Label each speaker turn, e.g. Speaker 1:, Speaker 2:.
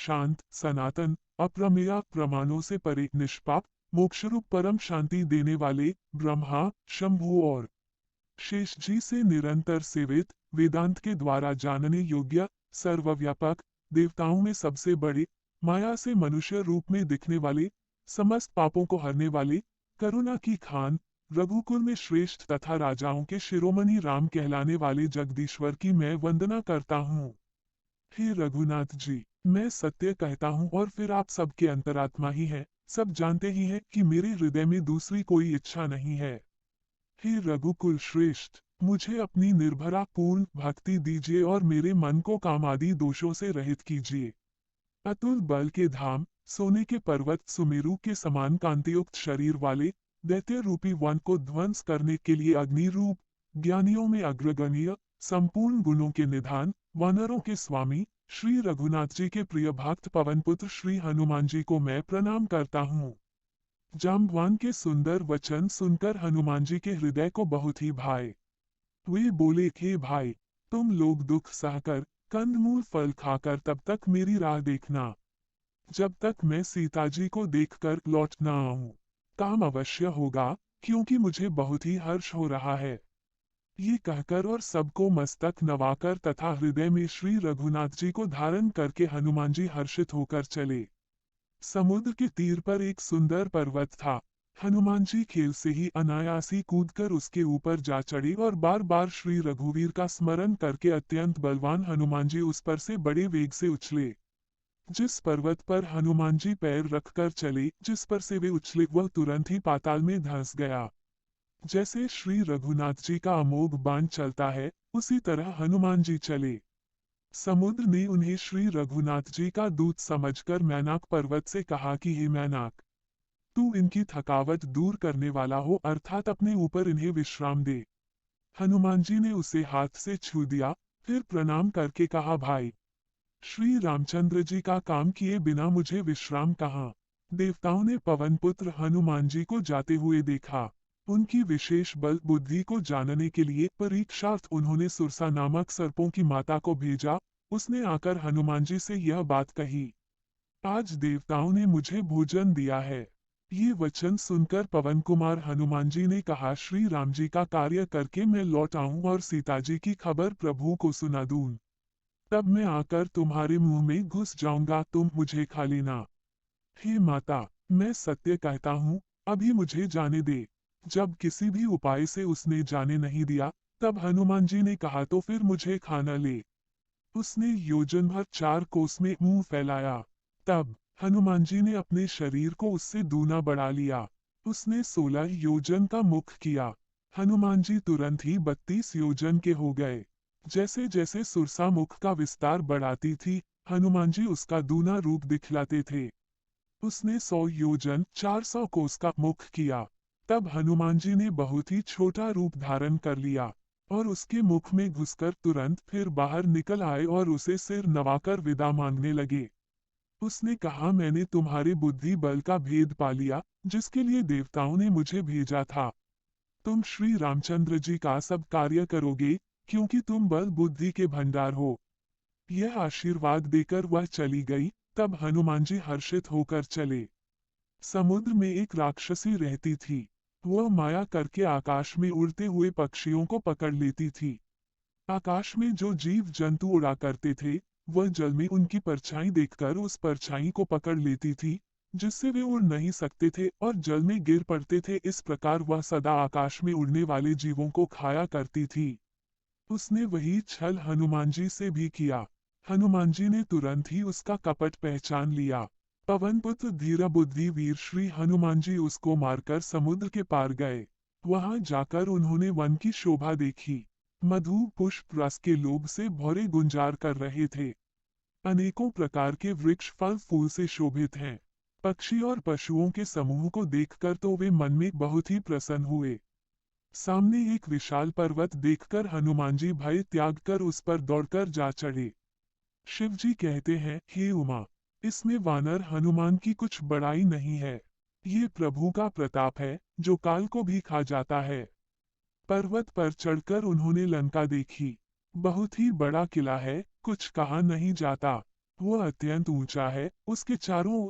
Speaker 1: शांत, सनातन, अप्रमेय, प्रमाणों से परे, निष्पाप, मोक्षरूप परम शांति देने वाले ब्रह्मा, शंभु और शेष जी से निरंतर सेवित, वेदांत के द्वारा जानने योग्य, सर्वव्यापक, देवताओं में सबसे बड़े, माया से मनुष्य रूप में दिखने वाले, समस्त पापों को हरने वाले, करुणा की खान, रघुकुल में श्रेष्ठ तथा राजाओं के शिरोमणि राम कहलाने वाले जगदीश्वर की मैं वंदना करता हूँ। हे रघुनाथ जी, मैं सत्य कहता हूँ और फिर आप सबके अंतरात्मा ही हैं, सब जानते ही हैं कि मेरे हृदय में दूसरी कोई इच्छा नहीं है। हे रघुकुल श्रेष्ठ, मुझे अपनी निर्भरा पूर्ण भक्ति दीजिए और मेरे मन को काम आदि दोषों से रहित कीजिए। अतुल बल के धाम, सोने के पर्वत सुमेरु के समान कांतियुक्त शरीर वाले, दैत्य रूपी वन को ध्वंस करने के लिए अग्नि रूप, ज्ञानियों में अग्रगण्य, संपूर्ण गुणों के निधान, वानरों के स्वामी, श्री रघुनाथ जी के प्रिय भक्त पवनपुत्र श्री हनुमान जी को मैं प्रणाम करता हूँ। जाम्बवान के सुंदर वचन सुनकर हनुमान जी के हृदय को बहुत ही भाए। वे बोले, हे भाई, तुम लोग दुख सहकर, कंदमूल फल खाकर तब तक मेरी राह देखना, जब तक मैं सीता जी को देखकर लौट न आऊं। काम अवश्य होगा, क्योंकि मुझे बहुत ही हर्ष हो रहा है। ये कहकर और सबको मस्तक नवाकर तथा हृदय में श्री रघुनाथ जी को धारण करके हनुमान जी हर्षित होकर चले। समुद्र के तीर पर एक सुंदर पर्वत था। हनुमान जी खेल से ही अनायासी कूदकर उसके ऊपर जा चढ़े और बार बार श्री रघुवीर का स्मरण करके अत्यंत बलवान हनुमान जी उस पर से बड़े वेग से उछले। जिस पर्वत पर हनुमान जी पैर रखकर चले, जिस पर से वे उछले, वह तुरंत ही पाताल में धंस गया। जैसे श्री रघुनाथ जी का अमोघ बाण चलता है, उसी तरह हनुमान जी चले। समुद्र ने उन्हें श्री रघुनाथ जी का दूत समझकर मैनाक पर्वत से कहा कि हे मैनाक, तू इनकी थकावट दूर करने वाला हो, अर्थात अपने ऊपर इन्हें विश्राम दे। हनुमान जी ने उसे हाथ से छू दिया, फिर प्रणाम करके कहा, भाई, श्री रामचंद्र जी का काम किए बिना मुझे विश्राम कहाँ। देवताओं ने पवनपुत्र हनुमान जी को जाते हुए देखा। उनकी विशेष बल बुद्धि को जानने के लिए परीक्षार्थ उन्होंने सुरसा नामक सर्पों की माता को भेजा। उसने आकर हनुमान जी से यह बात कही, आज देवताओं ने मुझे भोजन दिया है। ये वचन सुनकर पवन कुमार हनुमान जी ने कहा, श्री राम जी का कार्य करके मैं लौट आऊं और सीता जी की खबर प्रभु को सुना दूं। तब मैं आकर तुम्हारे मुंह में घुस जाऊंगा, तुम मुझे खा लेना। हे माता, मैं सत्य कहता हूँ, अभी मुझे जाने दे। जब किसी भी उपाय से उसने जाने नहीं दिया, तब हनुमान जी ने कहा, तो फिर मुझे खाना ले। उसने योजन भर 4 कोस में मुंह फैलाया। तब हनुमान जी ने अपने शरीर को उससे दूना बढ़ा लिया। उसने 16 योजन का मुख किया। हनुमान जी तुरंत ही 32 योजन के हो गए। जैसे जैसे सुरसा मुख का विस्तार बढ़ाती थी, हनुमान जी उसका दूना रूप दिखलाते थे। उसने 100 योजन 400 कोस का मुख किया। तब हनुमान जी ने बहुत ही छोटा रूप धारण कर लिया और उसके मुख में घुसकर तुरंत फिर बाहर निकल आए और उसे सिर नवाकर विदा मांगने लगे। उसने कहा, मैंने तुम्हारे बुद्धि बल का भेद पा लिया, जिसके लिए देवताओं ने मुझे भेजा था। तुम श्री रामचंद्र जी का सब कार्य करोगे, क्योंकि तुम बल बुद्धि के भंडार हो। यह आशीर्वाद देकर वह चली गई। तब हनुमान जी हर्षित होकर चले। समुद्र में एक राक्षसी रहती थी। वह माया करके आकाश में उड़ते हुए पक्षियों को पकड़ लेती थी। आकाश में जो जीव जंतु उड़ा करते थे, वह जल में उनकी परछाई देखकर उस परछाई को पकड़ लेती थी, जिससे वे उड़ नहीं सकते थे और जल में गिर पड़ते थे। इस प्रकार वह सदा आकाश में उड़ने वाले जीवों को खाया करती थी। उसने वही छल हनुमान जी से भी किया। हनुमान जी ने तुरंत ही उसका कपट पहचान लिया। पवनपुत्र धीरा बुद्धि वीर श्री हनुमान जी उसको मारकर समुद्र के पार गए। वहां जाकर उन्होंने वन की शोभा देखी। मधु पुष्प रस के लोभ से भौरे गुंजार कर रहे थे। अनेकों प्रकार के वृक्ष फल फूल से शोभित हैं। पक्षी और पशुओं के समूह को देखकर तो वे मन में बहुत ही प्रसन्न हुए। सामने एक विशाल पर्वत देखकर हनुमान जी भय त्याग कर उस पर दौड़कर जा चढ़े। शिव जी कहते हैं, हे उमा, इसमें वानर हनुमान की कुछ बड़ाई नहीं है। ये प्रभु का प्रताप है, जो काल को भी खा जाता है। पर्वत पर चढ़कर उन्होंने लंका देखी। बहुत ही बड़ा किला है, कुछ कहा नहीं जाता। वह अत्यंत ऊंचा है, उसके चारों